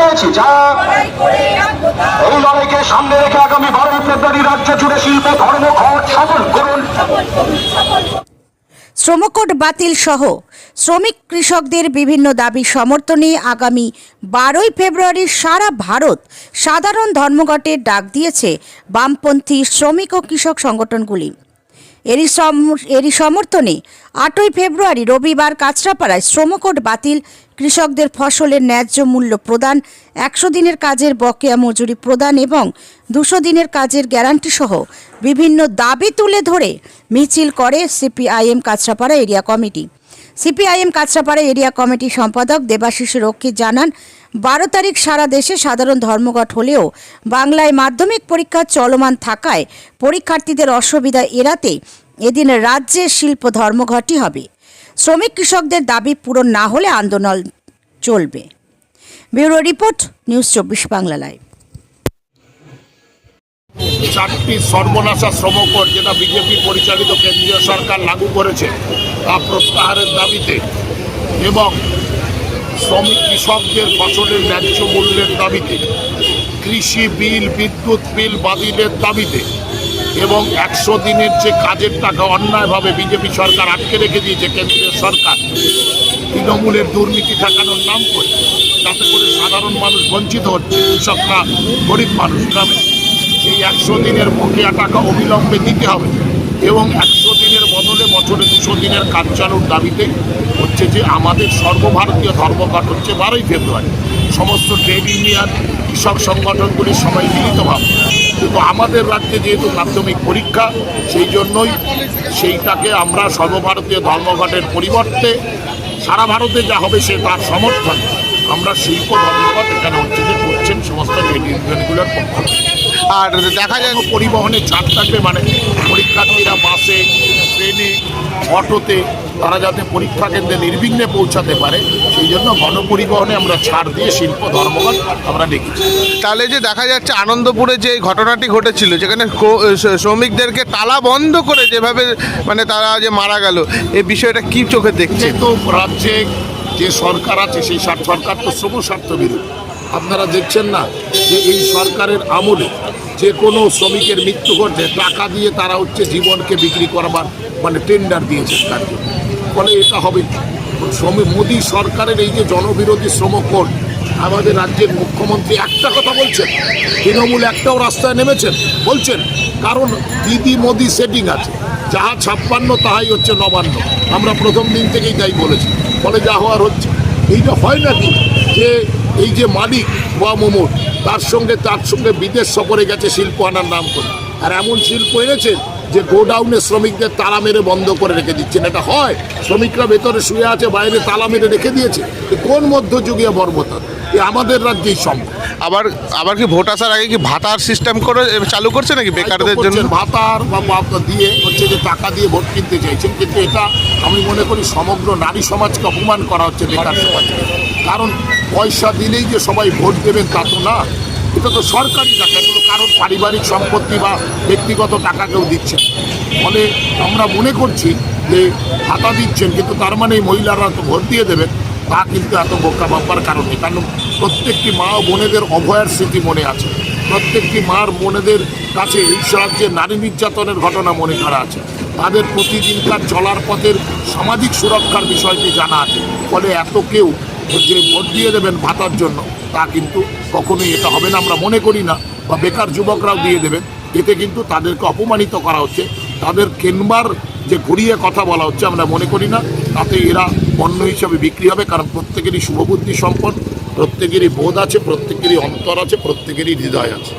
পেয়েছি যা এই লড়াইকে সামনে রেখে আগামী 12 ফেব্রুয়ারি রাজ্য জুড়ে শিল্প ধর্মঘট সফল করুন। শ্রমকোড বাতিল সহ শ্রমিক কৃষকদের বিভিন্ন দাবি সমর্থনে আগামী 12 ফেব্রুয়ারি সারা ভারত সাধারণ ধর্মঘটের ডাক দিয়েছে বামপন্থী শ্রমিক ও কৃষক সংগঠনগুলি। এরই সমর্থনে 8 ফেব্রুয়ারি রবিবার কাঁচরাপাড়ায় শ্রমকোড বাতিল, কৃষকদের ফসলের ন্যায্য মূল্য প্রদান, 100 দিনের কাজের বকেয়া মজুরি প্রদান এবং 200 দিনের কাজের গ্যারান্টি সহ বিভিন্ন দাবি তুলে ধরে মিছিল করে CPIM Kanchrapara area committee. CPIM Kanchrapara area committee সম্পাদক দেবাশিস রক্ষিত জানান, 12 তারিখ সারা দেশে সাধারণ ধর্মঘট হলেও বাংলায় মাধ্যমিক পরীক্ষা চলমান থাকায় পরীক্ষার্থীদের অসুবিধা এড়াতে এদিন রাজ্যে শিল্প ধর্মঘটই হবে। শ্রমিক কৃষকদের দাবি পূরণ না হলে আন্দোলন চলবে। Bureau report, news 24 Bangla live. 4টি সর্বনাশা শ্রমকোড যেটা বিজেপি পরিচালিত কেন্দ্রীয় সরকার লাগু করেছে তা প্রত্যাহারের দাবিতে এবং শ্রমিক কৃষকদের ফসলের ন্যায্য মূল্যের দাবিতে, কৃষি বিল, বিদ্যুৎ বিল বাতিলের দাবিতে এবং 100 দিনের যে কাজের টাকা অন্যায়ভাবে বিজেপি সরকার আটকে রেখে দিয়েছে কেন্দ্রীয় সরকার তৃণমূলের দুর্নীতি ঠেকানোর নাম করে, যাতে করে সাধারণ মানুষ বঞ্চিত হচ্ছে, কৃষকরা গরিব মানুষ গ্রামে সেই 100 দিনের বকেয়া টাকা অবিলম্বে দিতে হবে এবং 100 দিনের বদলে বছরে 200 দিনের কাজ চালুর দাবিতে হচ্ছে যে আমাদের সর্বভারতীয় ধর্মঘট হচ্ছে 12 ফেব্রুয়ারি। সমস্ত ট্রেড ইউনিয়ন, কৃষক সংগঠনগুলি সবাই মিলিতভাবে, কিন্তু আমাদের রাজ্যে যেহেতু মাধ্যমিক পরীক্ষা সেই জন্যই সেইটাকে আমরা সর্বভারতীয় ধর্মঘটের পরিবর্তে সারা ভারতে যা হবে সে তার সমর্থন আমরা শিল্প ধর্মঘট এখানে হচ্ছে যে করছেন সমস্ত ট্রেড ইউনিয়নগুলোর পক্ষ। আর দেখা যায় পরিবহনে ছাড় থাকবে, মানে পরীক্ষার্থীরা বাসে, ট্রেনে, অটোতে তারা যাতে পরীক্ষা কেন্দ্রে নির্বিঘ্নে পৌঁছাতে পারে সেই জন্য গণপরিবহনে আমরা ছাড় দিয়ে শিল্প ধর্মঘট আমরা দেখেছি। তাহলে যে দেখা যাচ্ছে আনন্দপুরে যে ঘটনাটি ঘটেছিল, যেখানে শ্রমিকদেরকে তালা বন্ধ করে যেভাবে মানে তারা যে মারা গেল, এই বিষয়টা কি চোখে দেখছে? তো রাজ্যে যে সরকার আছে সেই সরকার তো শ্রম স্বার্থ বিরোধী। আপনারা দেখছেন না যে এই সরকারের আমলে যে কোনো শ্রমিকের মৃত্যু ঘটে টাকা দিয়ে তারা হচ্ছে জীবনকে বিক্রি করবার মানে টেন্ডার দিয়েছে তার জন্য। ফলে এটা হবে মোদী সরকারের এই যে জনবিরোধী শ্রমকোড, আমাদের রাজ্যের মুখ্যমন্ত্রী একটা কথা বলছেন, তৃণমূল একটাও রাস্তায় নেমেছেন বলছেন, কারণ দিদি মোদি সেটিং আছে, যাহা 56 তাহাই হচ্ছে 59। আমরা প্রথম দিন থেকেই তাই বলেছি, ফলে যা হওয়ার হচ্ছে। এইটা হয় নাকি যে এই যে মালিক বা মোমোর তার সঙ্গে বিদেশ সফরে গেছে শিল্প আনার নাম করে, আর এমন শিল্প এনেছেন যে গোডাউনে শ্রমিকদের তালা মেরে বন্ধ করে রেখে দিচ্ছেন। এটা হয়? শ্রমিকরা ভেতরে শুয়ে আছে, বাইরে তালা মেরে রেখে দিয়েছে। কোন মধ্যযুগীয় বর্বরতা? আমাদের রাজ্যেই সম্ভব। আবার কি ভোট আসার আগে কি ভাতার সিস্টেম করে চালু করছে নাকি বেকারদের জন্য? ভাতার বা দিয়ে হচ্ছে যে টাকা দিয়ে ভোট কিনতে চাইছেন, কিন্তু এটা আমি মনে করি সমগ্র নারী সমাজকে অপমান করা হচ্ছে বেকার সমাজকে। কারণ পয়সা দিলেই যে সবাই ভোট দেবেন তা তো না, এটা তো সরকারি টাকা, এগুলো কারোর পারিবারিক সম্পত্তি বা ব্যক্তিগত টাকা কেউ দিচ্ছেন। ফলে আমরা মনে করছি যে ভাতা দিচ্ছেন, কিন্তু তার মানে মহিলারা তো ভোট দিয়ে দেবেন, তা কিন্তু এত বোকা ভাববার কারণ নেই। কারণ প্রত্যেকটি মা ও বোনেদের অভয়ার স্মৃতি মনে আছে, প্রত্যেকটি মার বোনেদের কাছে এই রাজ্যে নারী নির্যাতনের ঘটনা মনে করা আছে, তাদের প্রতিদিনকার চলার পথের সামাজিক সুরক্ষার বিষয়টি জানা আছে। ফলে এত কেউ যে ভোট দিয়ে দেবেন ভাতার জন্য তা কিন্তু কখনোই এটা হবে না আমরা মনে করি না, বা বেকার যুবকরাও দিয়ে দেবেন, এতে কিন্তু তাদেরকে অপমানিত করা হচ্ছে, তাদের কেনবার যে ঘুরিয়ে কথা বলা হচ্ছে আমরা মনে করি না। তাতে এরা পণ্য হিসাবে বিক্রি হবে, কারণ প্রত্যেকেরই শুভবুদ্ধি সম্পন্ন, প্রত্যেকেরই বোধ আছে, প্রত্যেকেরই অন্তর আছে, প্রত্যেকেরই হৃদয় আছে।